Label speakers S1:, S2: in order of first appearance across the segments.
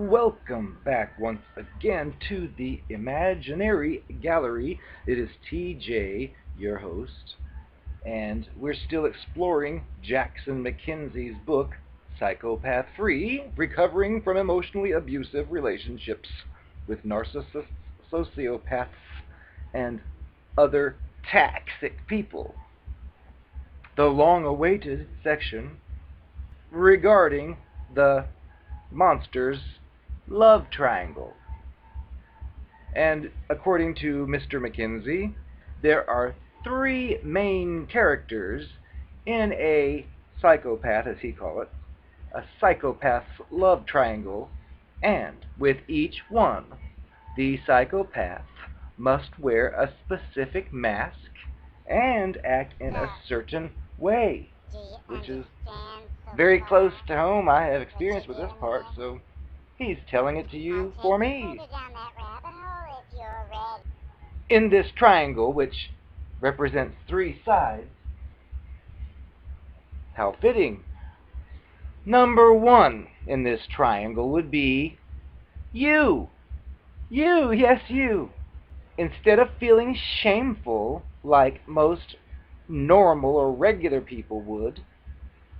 S1: Welcome back once again to the Imaginary Gallery. It is TJ, your host, and we're still exploring Jackson MacKenzie's book, Psychopath Free, Recovering from Emotionally Abusive Relationships with Narcissists, Sociopaths, and other toxic people. The long-awaited section regarding the monster's love triangle. And according to Mr. MacKenzie, there are three main characters in a psychopath, as he calls it, a psychopath's love triangle, and with each one, the psychopath must wear a specific mask and act in a certain way, which is very close to home. I have experience with this part, so he's telling it to you for me. In this triangle, which represents three sides, how fitting. Number one in this triangle would be you. You, yes, you. Instead of feeling shameful like most normal or regular people would,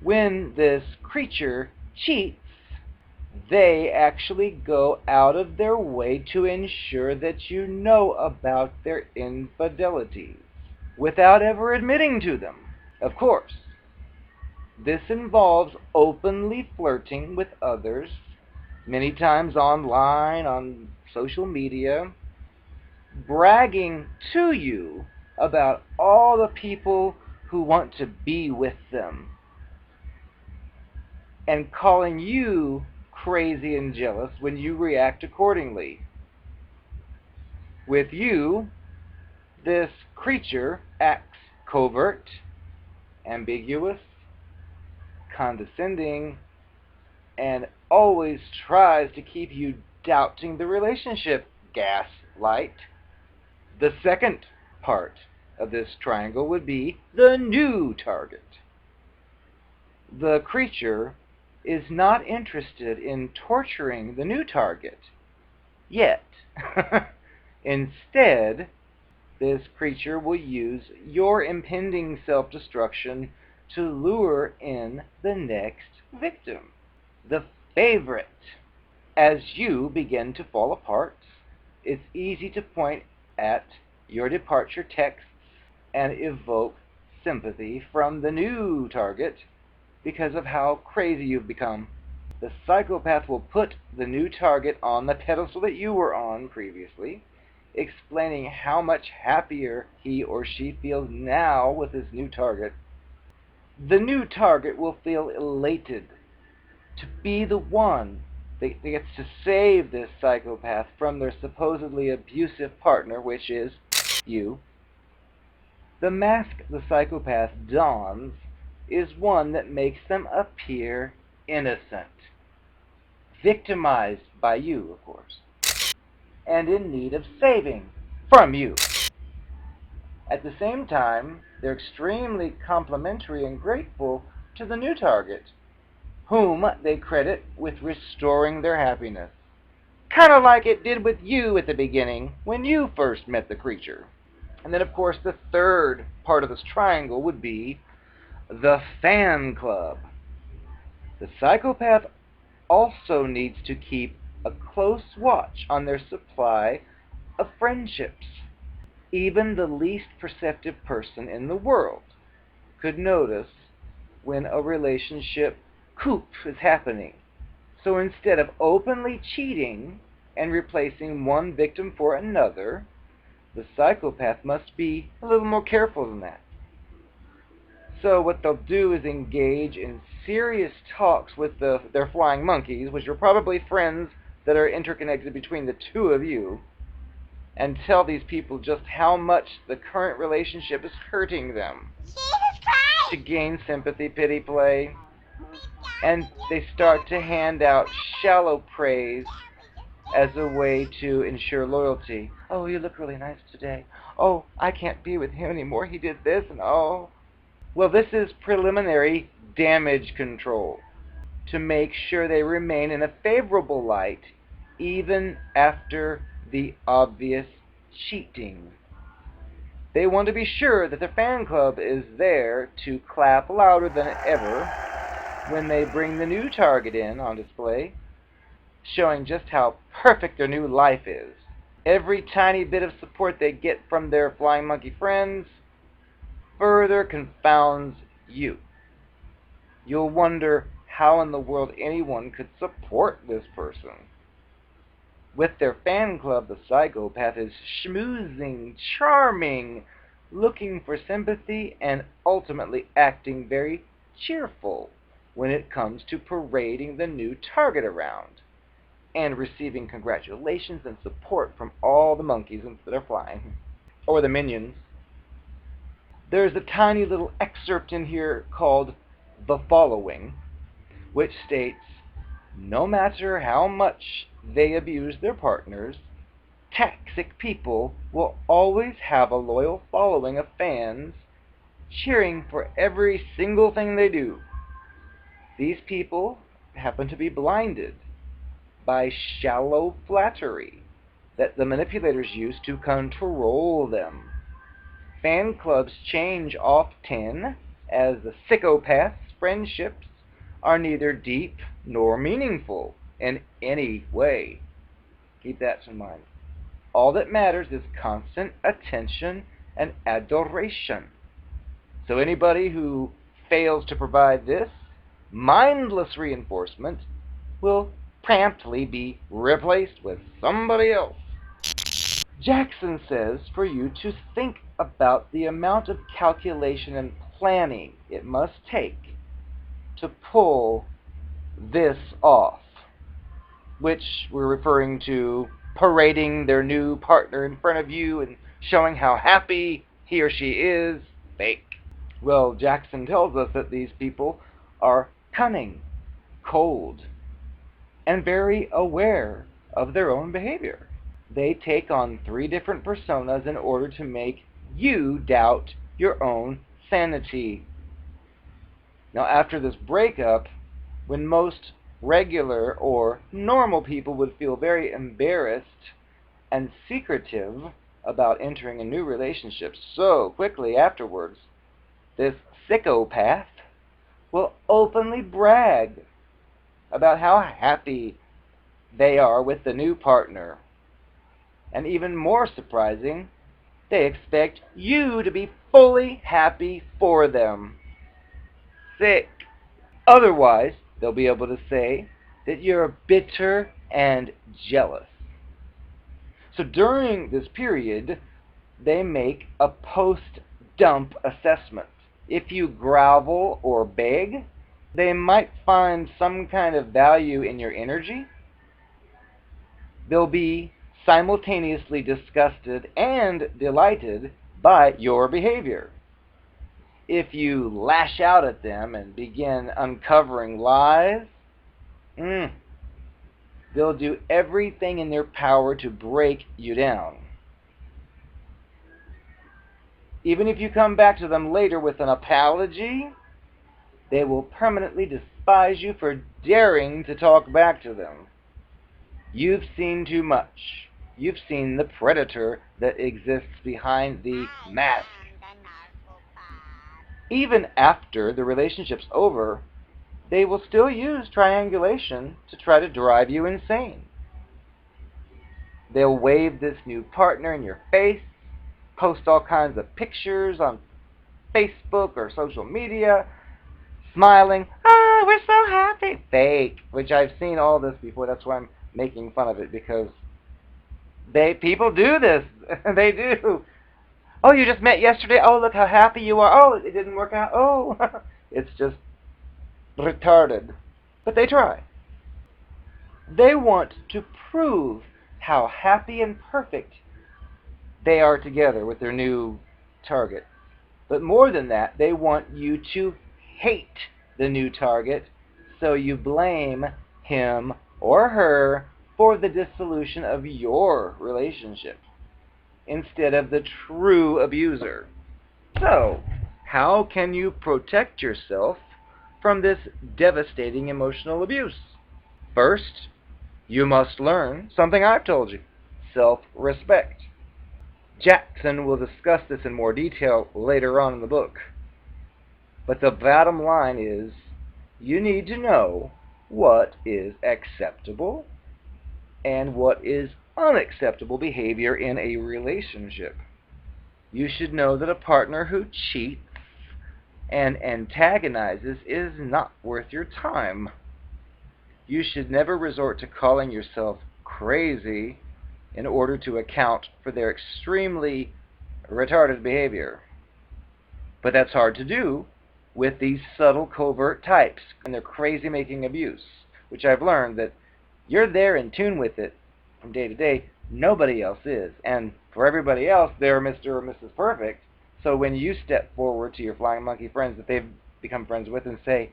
S1: when this creature cheats, they actually go out of their way to ensure that you know about their infidelities without ever admitting to them. Of course, this involves openly flirting with others, many times online, on social media, bragging to you about all the people who want to be with them, and calling you crazy and jealous when you react accordingly. With you, this creature acts covert, ambiguous, condescending, and always tries to keep you doubting the relationship. Gaslight. The second part of this triangle would be the new target. The creature is not interested in torturing the new target yet. Instead, this creature will use your impending self-destruction to lure in the next victim, the favorite. As you begin to fall apart, it's easy to point at your departure texts and evoke sympathy from the new target because of how crazy you've become. The psychopath will put the new target on the pedestal that you were on previously, explaining how much happier he or she feels now with his new target. The new target will feel elated to be the one that gets to save this psychopath from their supposedly abusive partner, which is you. The mask the psychopath dons is one that makes them appear innocent, victimized by you, of course, and in need of saving from you. At the same time, they're extremely complimentary and grateful to the new target, whom they credit with restoring their happiness, kind of like it did with you at the beginning when you first met the creature. And then, of course, the third part of this triangle would be the fan club. The psychopath also needs to keep a close watch on their supply of friendships. Even the least perceptive person in the world could notice when a relationship coup is happening. So instead of openly cheating and replacing one victim for another, the psychopath must be a little more careful than that. So what they'll do is engage in serious talks with their flying monkeys, which are probably friends that are interconnected between the two of you, and tell these people just how much the current relationship is hurting them to gain sympathy, pity play. And they start to hand out shallow praise as a way to ensure loyalty. Oh, you look really nice today. Oh, I can't be with him anymore. He did this, and oh. Well, this is preliminary damage control. to make sure they remain in a favorable light even after the obvious cheating. They want to be sure that their fan club is there to clap louder than ever when they bring the new target in on display, showing just how perfect their new life is. Every tiny bit of support they get from their flying monkey friends further confounds you. You'll wonder how in the world anyone could support this person. With their fan club, the psychopath is schmoozing, charming, looking for sympathy, and ultimately acting very cheerful when it comes to parading the new target around and receiving congratulations and support from all the monkeys that are flying, or the minions. There's a tiny little excerpt in here called "The Following," which states, no matter how much they abuse their partners, toxic people will always have a loyal following of fans cheering for every single thing they do. These people happen to be blinded by shallow flattery that the manipulators use to control them. Fan clubs change often, as the psychopaths' friendships are neither deep nor meaningful in any way. Keep that in mind. All that matters is constant attention and adoration. So anybody who fails to provide this mindless reinforcement will promptly be replaced with somebody else. Jackson says for you to think about the amount of calculation and planning it must take to pull this off, which we're referring to parading their new partner in front of you and showing how happy he or she is, fake. Well, Jackson tells us that these people are cunning, cold, and very aware of their own behavior. They take on 3 different personas in order to make you doubt your own sanity. Now, after this breakup, when most regular or normal people would feel very embarrassed and secretive about entering a new relationship so quickly afterwards, this psychopath will openly brag about how happy they are with the new partner. And even more surprising, they expect you to be fully happy for them. Sick. Otherwise, they'll be able to say that you're bitter and jealous. So during this period, they make a post-dump assessment. If you grovel or beg, they might find some kind of value in your energy. They'll be simultaneously disgusted and delighted by your behavior. If you lash out at them and begin uncovering lies, they'll do everything in their power to break you down. Even if you come back to them later with an apology, they will permanently despise you for daring to talk back to them. You've seen too much. You've seen the predator that exists behind the mask. Even after the relationship's over, they will still use triangulation to try to drive you insane. They'll wave this new partner in your face, post all kinds of pictures on Facebook or social media, smiling, "Oh, we're so happy," fake, which I've seen all this before. That's why I'm making fun of it, because people do this. They do. "Oh, you just met yesterday. Oh, look how happy you are. Oh, it didn't work out. Oh." It's just retarded. But they try. They want to prove how happy and perfect they are together with their new target. But more than that, they want you to hate the new target, so you blame him or her for the dissolution of your relationship instead of the true abuser. So, how can you protect yourself from this devastating emotional abuse? First, you must learn something I've told you: self-respect. Jackson will discuss this in more detail later on in the book. But the bottom line is, you need to know what is acceptable and what is unacceptable behavior in a relationship. You should know that a partner who cheats and antagonizes is not worth your time. You should never resort to calling yourself crazy in order to account for their extremely retarded behavior. But that's hard to do with these subtle, covert types and their crazy-making abuse, which I've learned that you're there in tune with it from day to day. Nobody else is. And for everybody else, they're Mr. or Mrs. Perfect. So when you step forward to your flying monkey friends that they've become friends with and say,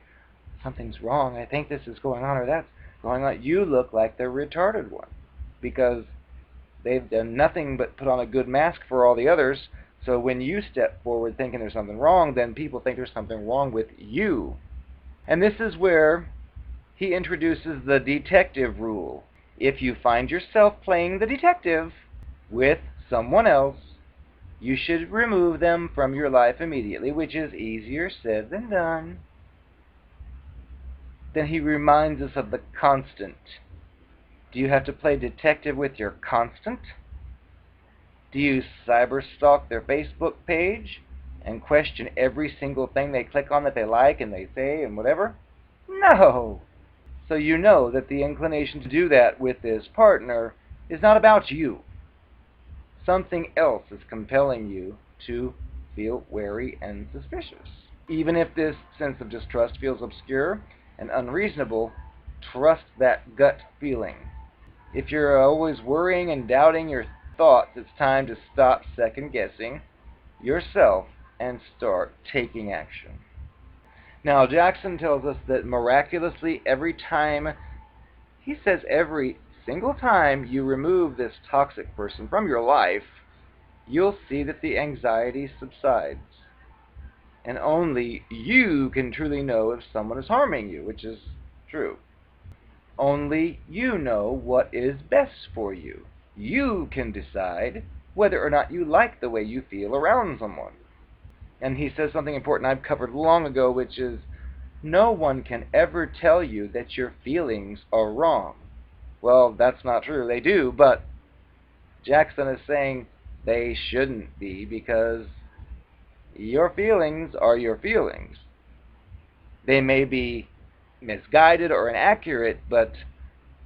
S1: something's wrong, I think this is going on or that's going on, you look like the retarded one, because they've done nothing but put on a good mask for all the others. So when you step forward thinking there's something wrong, then people think there's something wrong with you. And this is where he introduces the detective rule. If you find yourself playing the detective with someone else, you should remove them from your life immediately, which is easier said than done. Then he reminds us of the constant. Do you have to play detective with your constant? Do you cyberstalk their Facebook page and question every single thing they click on that they like and they say and whatever? No. So you know that the inclination to do that with this partner is not about you. Something else is compelling you to feel wary and suspicious. Even if this sense of distrust feels obscure and unreasonable, trust that gut feeling. If you're always worrying and doubting your thoughts, it's time to stop second-guessing yourself and start taking action. Now, Jackson tells us that miraculously every time, he says every single time you remove this toxic person from your life, you'll see that the anxiety subsides. And only you can truly know if someone is harming you, which is true. Only you know what is best for you. You can decide whether or not you like the way you feel around someone. And he says something important I've covered long ago, which is, no one can ever tell you that your feelings are wrong. Well, that's not true. They do, but Jackson is saying they shouldn't be, because your feelings are your feelings. They may be misguided or inaccurate, but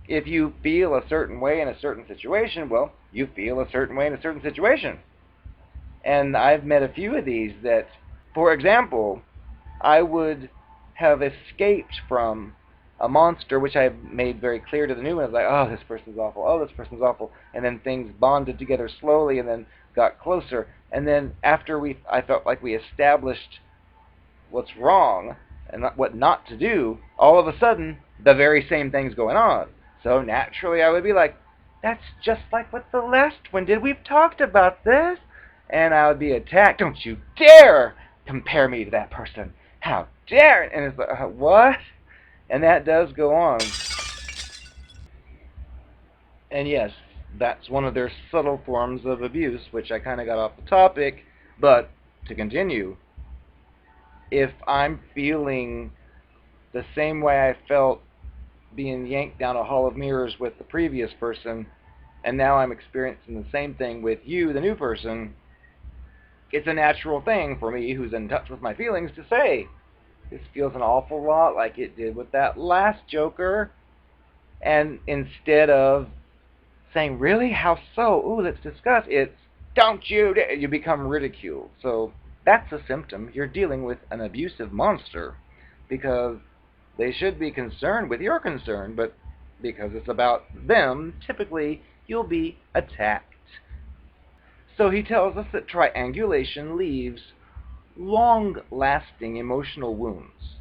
S1: if you feel a certain way in a certain situation, well, you feel a certain way in a certain situation. And I've met a few of these that, for example, I would have escaped from a monster, which I've made very clear to the new one. I was like, oh, this person's awful, oh, this person's awful. And then things bonded together slowly and then got closer. And then after I felt like we established what's wrong and what not to do, all of a sudden, the very same thing's going on. So naturally, I would be like, that's just like what the last one did. We've talked about this. And I would be attacked. Don't you dare compare me to that person. How dare it? And it's like, what? And that does go on. And yes, that's one of their subtle forms of abuse, which I kind of got off the topic. But to continue, if I'm feeling the same way I felt being yanked down a hall of mirrors with the previous person, and now I'm experiencing the same thing with you, the new person, it's a natural thing for me, who's in touch with my feelings, to say, this feels an awful lot like it did with that last joker. And instead of saying, really? How so? Ooh, let's discuss. It's, don't you dare. You become ridiculed. So that's a symptom. You're dealing with an abusive monster, because they should be concerned with your concern, but because it's about them, typically you'll be attacked. So he tells us that triangulation leaves long-lasting emotional wounds,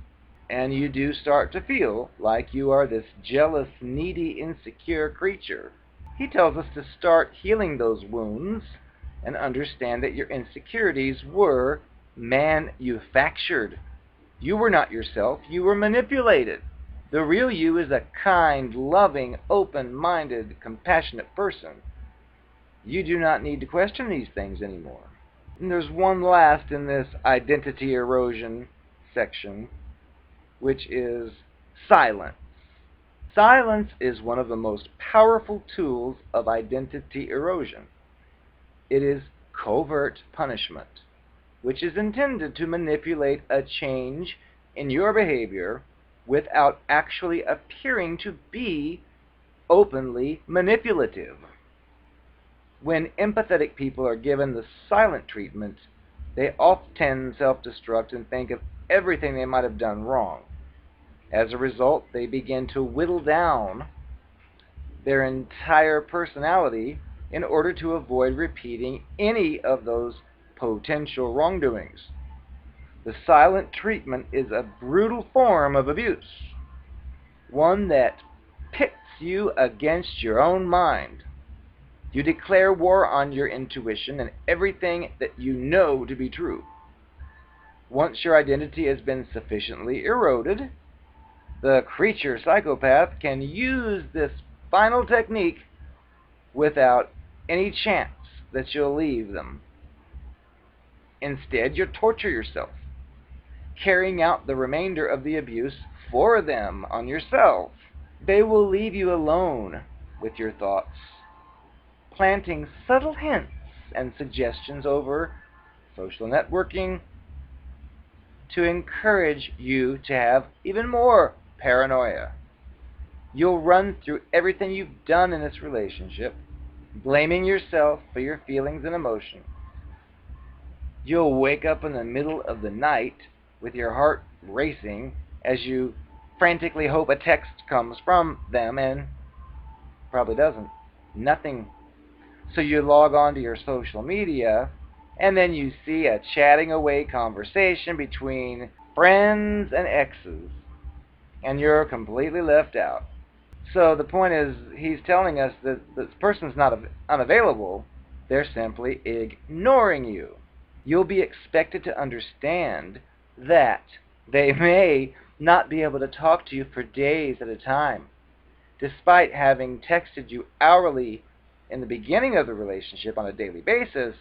S1: and you do start to feel like you are this jealous, needy, insecure creature. He tells us to start healing those wounds and understand that your insecurities were manufactured. You were not yourself. You were manipulated. The real you is a kind, loving, open-minded, compassionate person. You do not need to question these things anymore. And there's one last in this identity erosion section, which is silence. Silence is one of the most powerful tools of identity erosion. It is covert punishment, which is intended to manipulate a change in your behavior without actually appearing to be openly manipulative. When empathetic people are given the silent treatment, they often self-destruct and think of everything they might have done wrong. As a result, they begin to whittle down their entire personality in order to avoid repeating any of those potential wrongdoings. The silent treatment is a brutal form of abuse, one that pits you against your own mind. You declare war on your intuition and everything that you know to be true. Once your identity has been sufficiently eroded, the creature psychopath can use this final technique without any chance that you'll leave them. Instead, you torture yourself, carrying out the remainder of the abuse for them on yourself. They will leave you alone with your thoughts, planting subtle hints and suggestions over social networking to encourage you to have even more paranoia. You'll run through everything you've done in this relationship, blaming yourself for your feelings and emotions. You'll wake up in the middle of the night with your heart racing as you frantically hope a text comes from them, and probably doesn't. Nothing. So you log on to your social media, and then you see a chatting away conversation between friends and exes, and you're completely left out. So the point is, he's telling us that this person's not unavailable. They're simply ignoring you. You'll be expected to understand that they may not be able to talk to you for days at a time, despite having texted you hourly in the beginning of the relationship on a daily basis.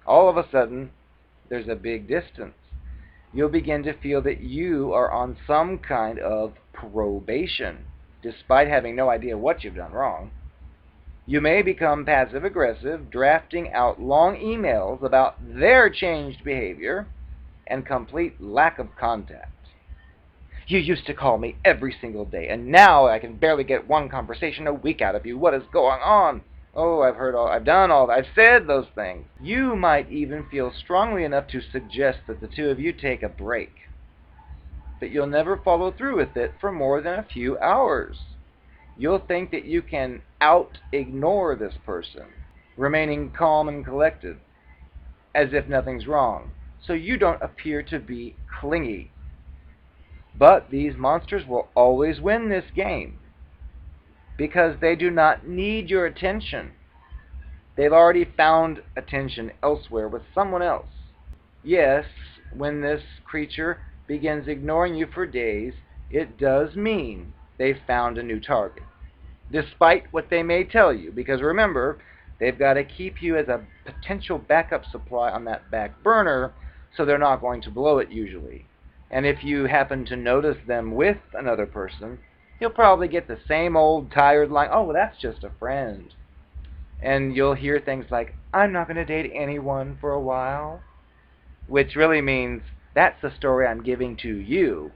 S1: All of a sudden, there's a big distance. You'll begin to feel that you are on some kind of probation, despite having no idea what you've done wrong. You may become passive-aggressive, drafting out long emails about their changed behavior and complete lack of contact. You used to call me every single day, and now I can barely get one conversation a week out of you. What is going on? Oh, I've done all that. I've said those things. You might even feel strongly enough to suggest that the two of you take a break, but you'll never follow through with it for more than a few hours. You'll think that you can out-ignore this person, remaining calm and collected, as if nothing's wrong, so you don't appear to be clingy. But these monsters will always win this game, because they do not need your attention. They've already found attention elsewhere with someone else. Yes, when this creature begins ignoring you for days, it does mean they've found a new target, despite what they may tell you, because remember, they've got to keep you as a potential backup supply on that back burner, so they're not going to blow it usually. And if you happen to notice them with another person, you'll probably get the same old tired line, oh, well, that's just a friend. And you'll hear things like, I'm not going to date anyone for a while, which really means that's the story I'm giving to you.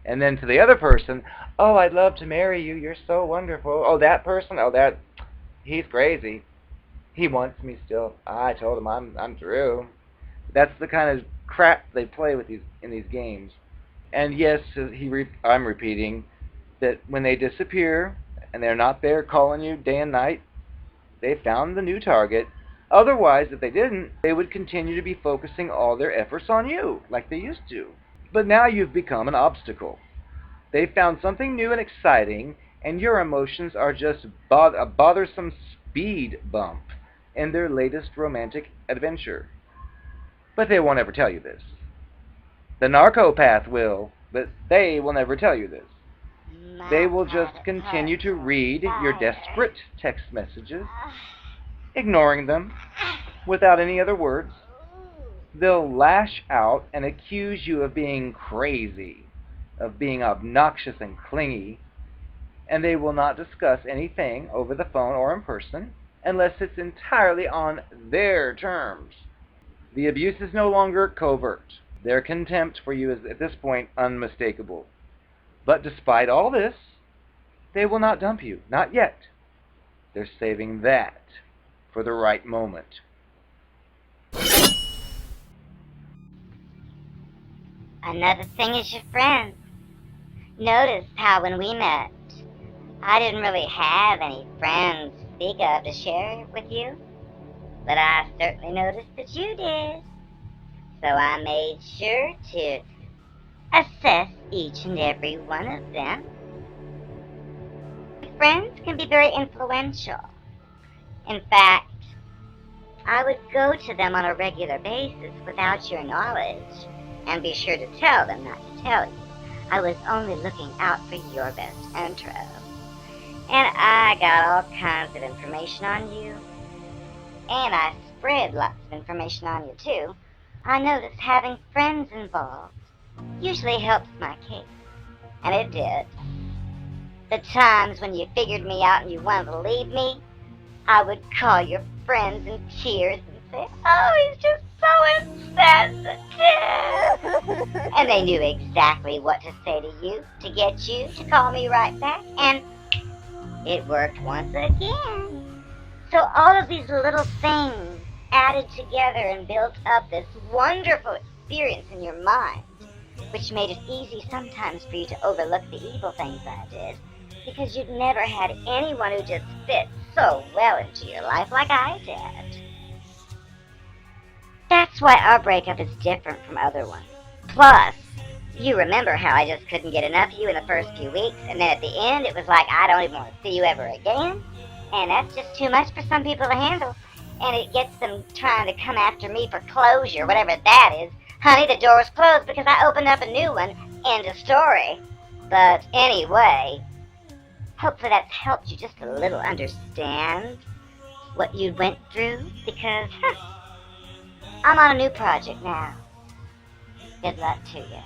S1: And then to the other person, oh, I'd love to marry you. You're so wonderful. Oh, that person? Oh, he's crazy. He wants me still. I told him I'm through. That's the kind of crap they play with in these games. And yes, I'm repeating that when they disappear and they're not there calling you day and night, they found the new target. Otherwise, if they didn't, they would continue to be focusing all their efforts on you, like they used to. But now you've become an obstacle. They found something new and exciting, and your emotions are just a bothersome speed bump in their latest romantic adventure. But they won't ever tell you this. The narcopath will, But they will never tell you this. They will just continue to read your desperate text messages, ignoring them without any other words. They'll lash out and accuse you of being crazy, of being obnoxious and clingy, and they will not discuss anything over the phone or in person unless it's entirely on their terms. The abuse is no longer covert. Their contempt for you is at this point unmistakable. But despite all this, they will not dump you. Not yet. They're saving that for the right moment.
S2: Another thing is your friends. Notice how when we met, I didn't really have any friends to speak of to share with you, but I certainly noticed that you did. So I made sure to assess each and every one of them. Friends can be very influential. In fact, I would go to them on a regular basis without your knowledge and be sure to tell them not to tell you. I was only looking out for your best interest. And I got all kinds of information on you. And I spread lots of information on you too. I noticed having friends involved usually helps my case. And it did. The times when you figured me out and you wanted to leave me, I would call your friends in tears and say, "Oh, he's just so insensitive." And they knew exactly what to say to you to get you to call me right back. And it worked once again. So all of these little things added together and built up this wonderful experience in your mind, which made it easy sometimes for you to overlook the evil things I did, because you'd never had anyone who just fit so well into your life like I did. That's why our breakup is different from other ones. Plus, you remember how I just couldn't get enough of you in the first few weeks, and then at the end it was like I don't even want to see you ever again? And that's just too much for some people to handle. And it gets them trying to come after me for closure, whatever that is. Honey, the door's closed because I opened up a new one. End of story. But anyway, hopefully that's helped you just a little understand what you went through, because I'm on a new project now. Good luck to you.